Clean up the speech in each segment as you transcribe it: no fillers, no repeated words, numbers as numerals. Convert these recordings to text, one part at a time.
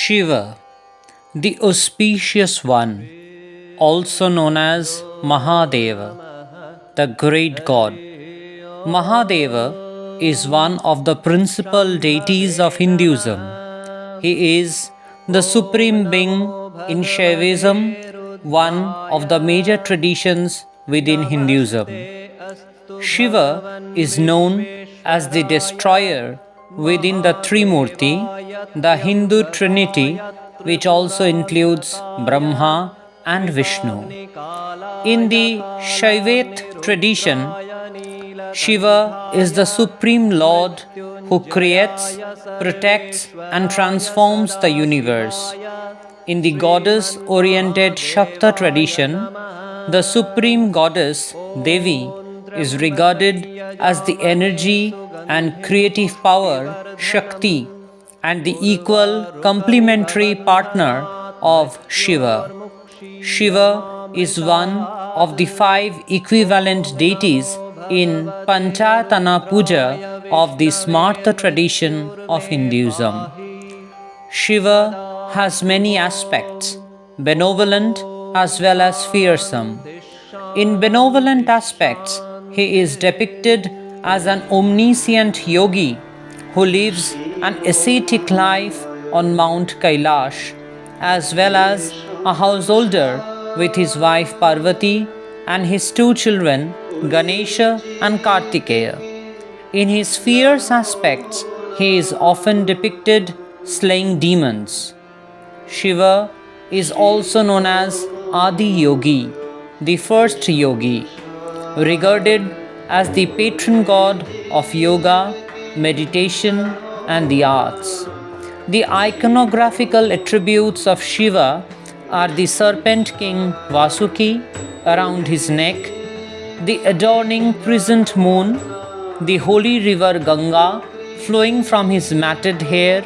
Shiva, the auspicious one, also known as Mahadeva, the great god. Mahadeva is one of the principal deities of Hinduism. He is the supreme being in Shaivism, one of the major traditions within Hinduism. Shiva is known as the destroyer within the Trimurti, the Hindu trinity, which also includes Brahma and Vishnu. In the Shaivat tradition, Shiva is the supreme lord who creates, protects, and transforms the universe. In the goddess-oriented Shakta tradition, the supreme goddess Devi is regarded as the energy and creative power Shakti and the equal complementary partner of Shiva. Shiva is one of the 5 equivalent deities in Panchayatana Puja of the Smartha tradition of Hinduism. Shiva has many aspects, benevolent as well as fearsome. In benevolent aspects, he is depicted as an omniscient yogi who lives an ascetic life on Mount Kailash, as well as a householder with his wife Parvati and his 2 children Ganesha and Kartikeya. In his fierce aspects, he is often depicted slaying demons. Shiva is also known as Adi Yogi, the first yogi, regarded as the patron god of yoga, meditation, and the arts. The iconographical attributes of Shiva are the serpent king Vasuki around his neck, the adorning crescent moon, the holy river Ganga flowing from his matted hair,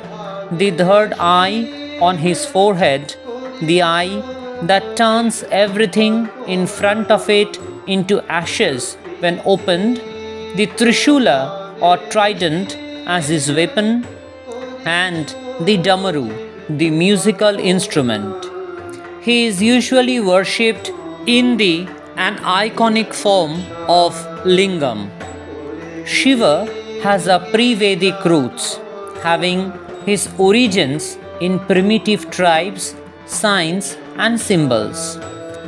the third eye on his forehead, the eye that turns everything in front of it into ashes when opened, the Trishula or trident as his weapon, and the Damaru, the musical instrument. He is usually worshipped in an iconic form of Lingam. Shiva has a pre-Vedic roots, having his origins in primitive tribes, signs and symbols,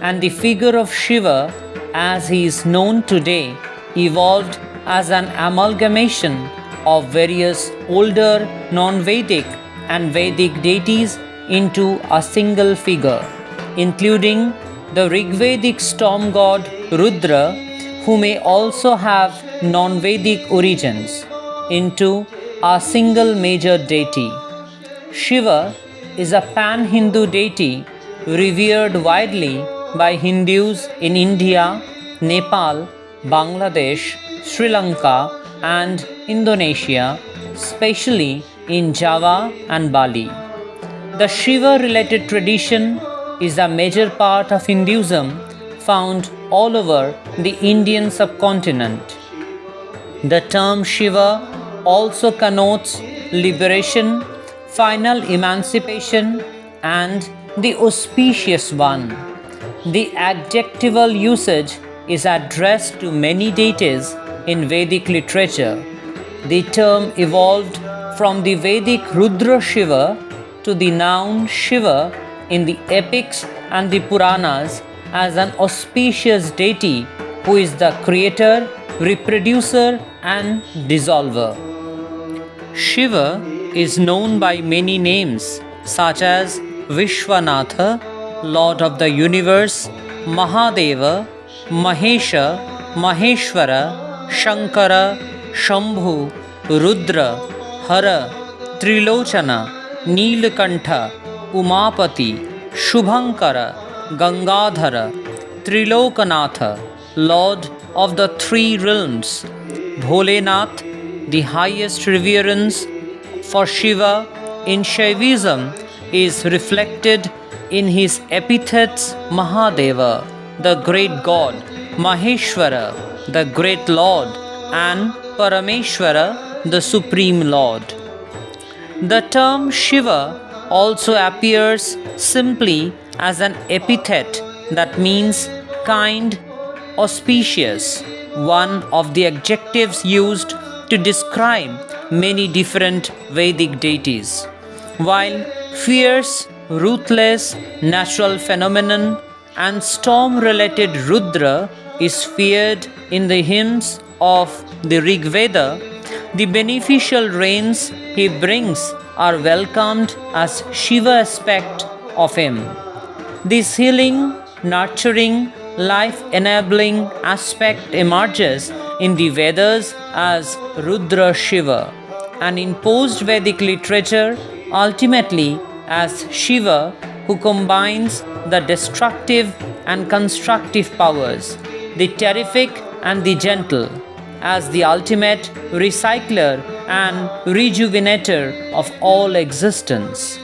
and the figure of Shiva as he is known today evolved as an amalgamation of various older non-Vedic and Vedic deities into a single figure, including the Rigvedic storm god Rudra, who may also have non-Vedic origins, into a single major deity. Shiva is a pan-Hindu deity revered widely by Hindus in India, Nepal, Bangladesh, Sri Lanka, and Indonesia, especially in Java and Bali. The Shiva-related tradition is a major part of Hinduism found all over the Indian subcontinent. The term Shiva also connotes liberation, final emancipation, and the auspicious one. The adjectival usage is addressed to many deities in Vedic literature. The term evolved from the Vedic Rudra Shiva to the noun Shiva in the epics and the Puranas as an auspicious deity who is the creator, reproducer, and dissolver. Shiva is known by many names such as Vishwanatha, Lord of the Universe, Mahadeva, Mahesha, Maheshwara, Shankara, Shambhu, Rudra, Hara, Trilochana, Neelakantha, Umapati, Shubhankara, Gangadhara, Trilokanatha, Lord of the 3 realms, Bholenath. The highest reverence for Shiva in Shaivism is reflected in his epithets Mahadeva, the great god, Maheshwara, the great lord, and Parameshwara, the supreme lord. The term Shiva also appears simply as an epithet that means kind, auspicious, one of the adjectives used to describe many different Vedic deities. While fierce, ruthless, natural phenomenon and storm-related Rudra is feared in the hymns of the Rig Veda, the beneficial rains he brings are welcomed as Shiva aspect of him. This healing, nurturing, life-enabling aspect emerges in the Vedas as Rudra Shiva, and in post-Vedic literature ultimately as Shiva, who combines the destructive and constructive powers, the terrific and the gentle, as the ultimate recycler and rejuvenator of all existence.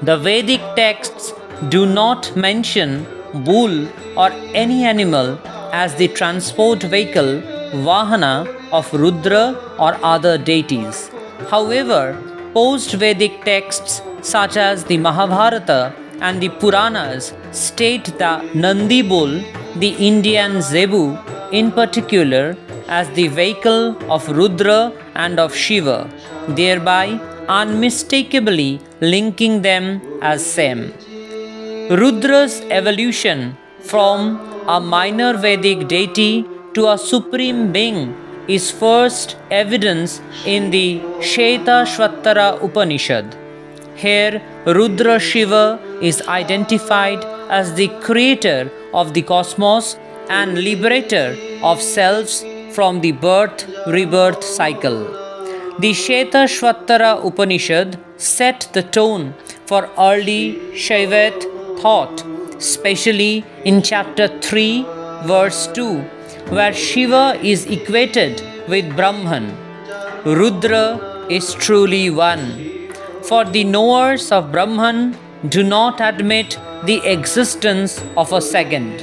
The Vedic texts do not mention bull or any animal as the transport vehicle, Vahana, of Rudra or other deities. However, post-Vedic texts such as the Mahabharata and the Puranas state the Nandi bull, the Indian zebu in particular, as the vehicle of Rudra and of Shiva, thereby unmistakably linking them as same. Rudra's evolution from a minor Vedic deity to a supreme being is first evidenced in the Shvetashvatara Upanishad. Here, Rudra Shiva is identified as the creator of the cosmos and liberator of selves from the birth-rebirth cycle. The Shvetashvatara Upanishad set the tone for early Shaivat thought, especially in chapter 3, verse 2, where Shiva is equated with Brahman. Rudra is truly one. For the knowers of Brahman do not admit the existence of a second.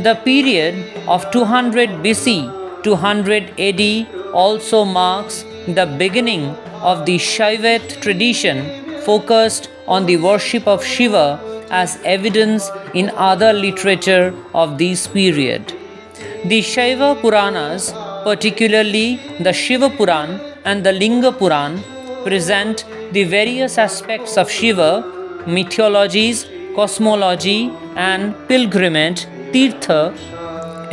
The period of 200 BC to 100 AD also marks the beginning of the Shaivat tradition focused on the worship of Shiva as evidence in other literature of this period. The Shaiva Puranas, particularly the Shiva Puran and the Linga Puran, present the various aspects of Shiva, mythologies, cosmology, and pilgrimage, tirtha,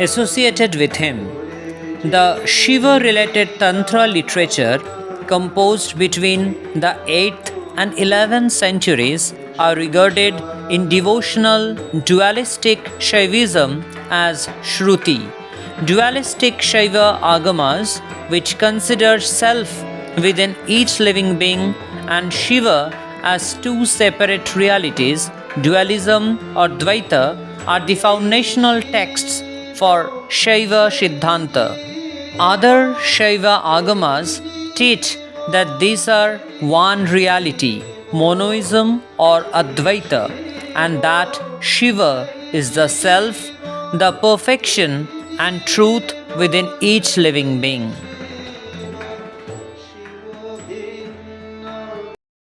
associated with him. The Shiva-related Tantra literature, composed between the 8th and 11th centuries, are regarded in devotional dualistic Shaivism as Shruti. Dualistic Shaiva agamas, which consider self within each living being and Shiva as two separate realities, dualism or Dvaita, are the foundational texts for Shaiva Siddhanta. Other Shaiva agamas teach that these are one reality, monoism or Advaita, and that Shiva is the self, the perfection and truth within each living being.